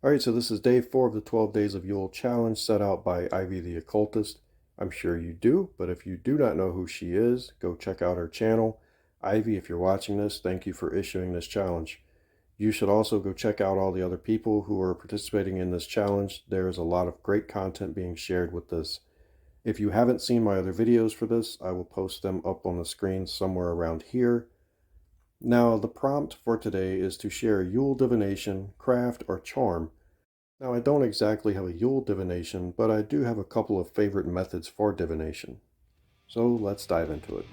Alright, so this is day 4 of the 12 Days of Yule challenge set out by Ivy the Occultist. I'm sure you do, but if you do not know who she is, go check out her channel. Ivy, if you're watching this, thank you for issuing this challenge. You should also go check out all the other people who are participating in this challenge. There is a lot of great content being shared with this. If you haven't seen my other videos for this, I will post them up on the screen somewhere around here. Now, the prompt for today is to share Yule divination, craft, or charm. Now, I don't exactly have a Yule divination, but I do have a couple of favorite methods for divination. So let's dive into it.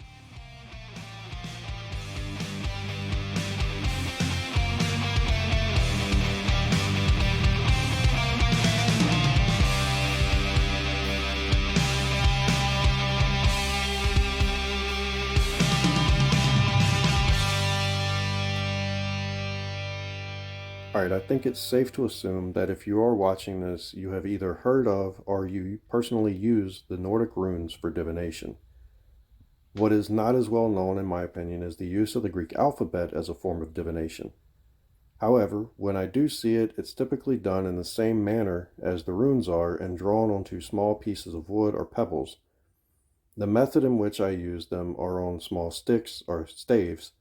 Alright, I think it's safe to assume that if you are watching this, you have either heard of or you personally use the Nordic runes for divination. What is not as well known, in my opinion, is the use of the Greek alphabet as a form of divination. However, when I do see it, it's typically done in the same manner as the runes are and drawn onto small pieces of wood or pebbles. The method in which I use them are on small sticks or staves,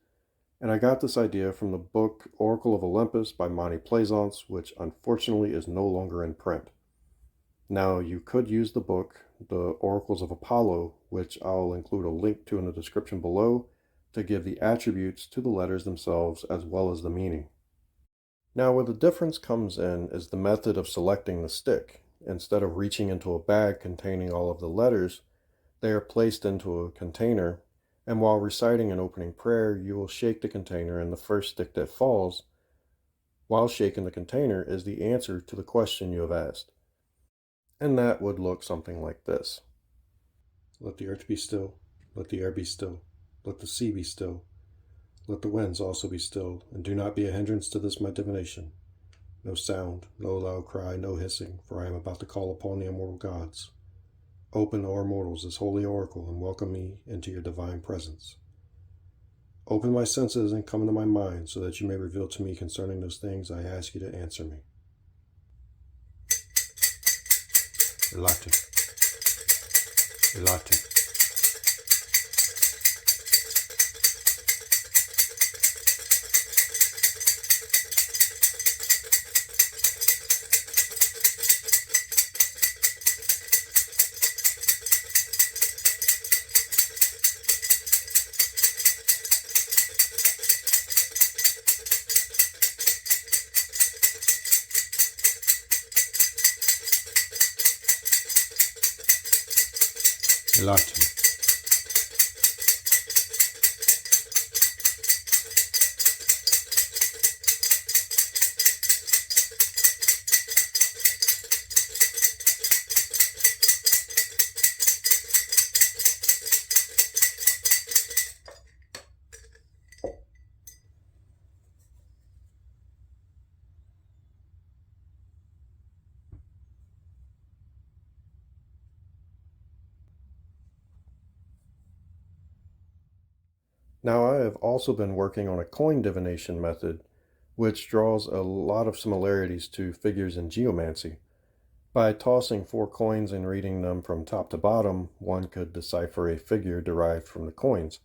and I got this idea from the book Oracle of Olympus by Monty Plaisance, which unfortunately is no longer in print. Now, you could use the book, The Oracles of Apollo, which I'll include a link to in the description below, to give the attributes to the letters themselves as well as the meaning. Now, where the difference comes in is the method of selecting the stick. Instead of reaching into a bag containing all of the letters, they are placed into a container, and while reciting an opening prayer, you will shake the container, and the first stick that falls while shaking the container is the answer to the question you have asked. And that would look something like this. Let the earth be still, let the air be still, let the sea be still, let the winds also be still, and do not be a hindrance to this my divination. No sound, no loud cry, no hissing, for I am about to call upon the immortal gods. Open, O immortals, this holy oracle, and welcome me into your divine presence. Open my senses and come into my mind, so that you may reveal to me concerning those things I ask you to answer me. Elate. Elate. Elate. Now, I have also been working on a coin divination method, which draws a lot of similarities to figures in geomancy. By tossing 4 coins and reading them from top to bottom, one could decipher a figure derived from the coins.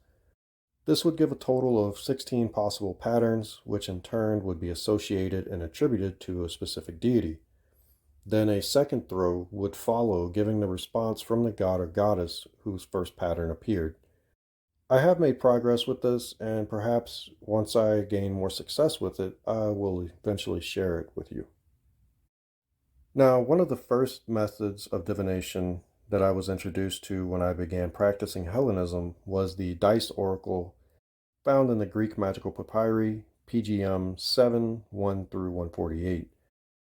This would give a total of 16 possible patterns, which in turn would be associated and attributed to a specific deity. Then a second throw would follow, giving the response from the god or goddess whose first pattern appeared. I have made progress with this, and perhaps once I gain more success with it, I will eventually share it with you. Now, one of the first methods of divination that I was introduced to when I began practicing Hellenism was the dice oracle found in the Greek magical papyri, PGM 7, 1 through 148.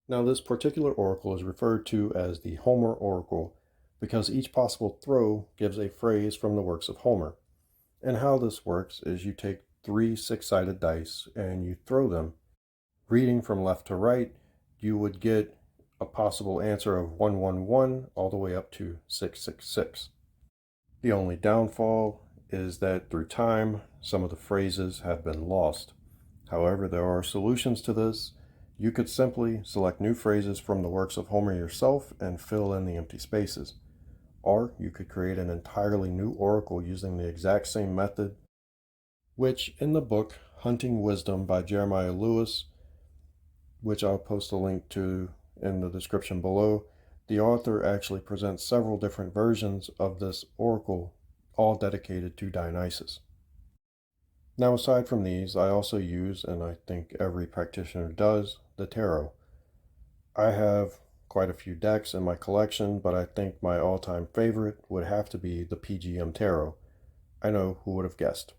Now, this particular oracle is referred to as the Homer oracle because each possible throw gives a phrase from the works of Homer. And how this works is you take 3 6-sided dice and you throw them. Reading from left to right, you would get a possible answer of 111 all the way up to 666. The only downfall is that through time, some of the phrases have been lost. However, there are solutions to this. You could simply select new phrases from the works of Homer yourself and fill in the empty spaces. Or you could create an entirely new oracle using the exact same method, which in the book Hunting Wisdom by Jeremiah Lewis, which I'll post a link to in the description below, the author actually presents several different versions of this oracle, all dedicated to Dionysus. Now, aside from these, I also use, and I think every practitioner does, the tarot. I have quite a few decks in my collection, but I think my all-time favorite would have to be the PGM Tarot. I know, who would have guessed?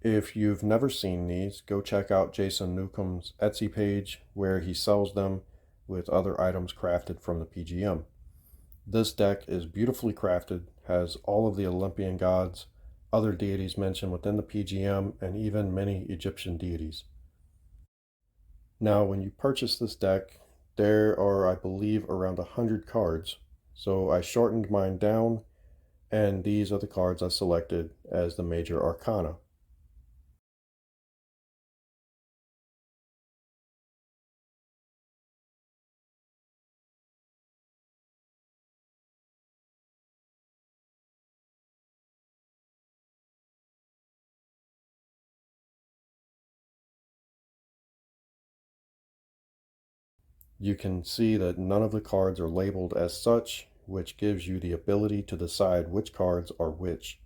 If you've never seen these, go check out Jason Newcomb's Etsy page where he sells them with other items crafted from the PGM. This deck is beautifully crafted, has all of the Olympian gods, other deities mentioned within the PGM, and even many Egyptian deities. Now, when you purchase this deck, there are, I believe, around 100 cards, so I shortened mine down, and these are the cards I selected as the major arcana. You can see that none of the cards are labeled as such, which gives you the ability to decide which cards are which.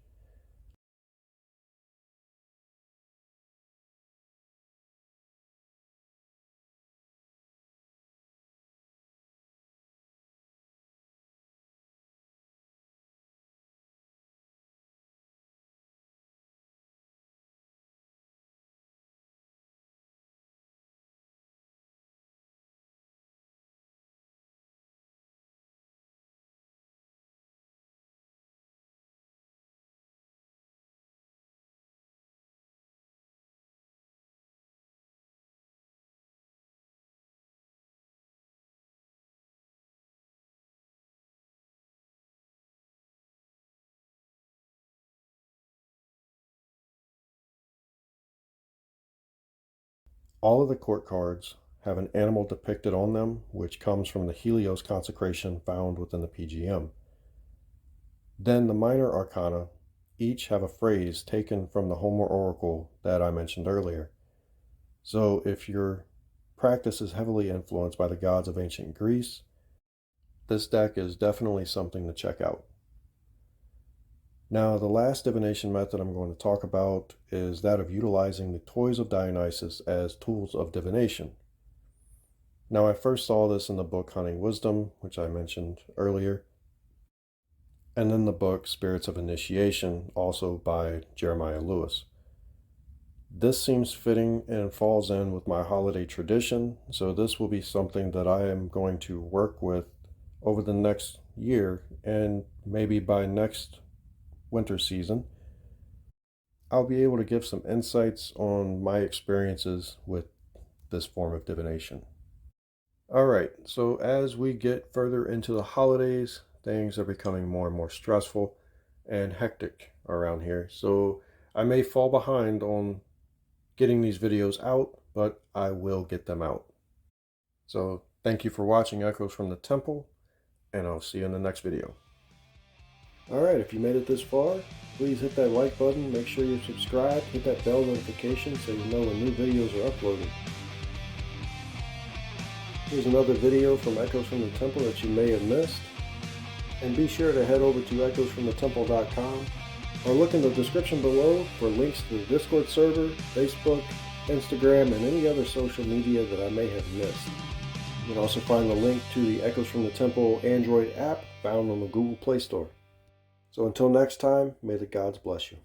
All of the court cards have an animal depicted on them, which comes from the Helios consecration found within the PGM. Then the minor arcana each have a phrase taken from the Homer oracle that I mentioned earlier. So if your practice is heavily influenced by the gods of ancient Greece, this deck is definitely something to check out. Now, the last divination method I'm going to talk about is that of utilizing the toys of Dionysus as tools of divination. Now, I first saw this in the book Hunting Wisdom, which I mentioned earlier, and then the book Spirits of Initiation, also by Jeremiah Lewis. This seems fitting and falls in with my holiday tradition, so this will be something that I am going to work with over the next year, and maybe by next winter season, I'll be able to give some insights on my experiences with this form of divination. All right, so as we get further into the holidays, things are becoming more and more stressful and hectic around here. So I may fall behind on getting these videos out, but I will get them out. So thank you for watching Echoes from the Temple, and I'll see you in the next video. Alright, if you made it this far, please hit that like button, make sure you're subscribed, hit that bell notification so you know when new videos are uploaded. Here's another video from Echoes from the Temple that you may have missed. And be sure to head over to echoesfromthetemple.com or look in the description below for links to the Discord server, Facebook, Instagram, and any other social media that I may have missed. You can also find the link to the Echoes from the Temple Android app found on the Google Play Store. So until next time, may the gods bless you.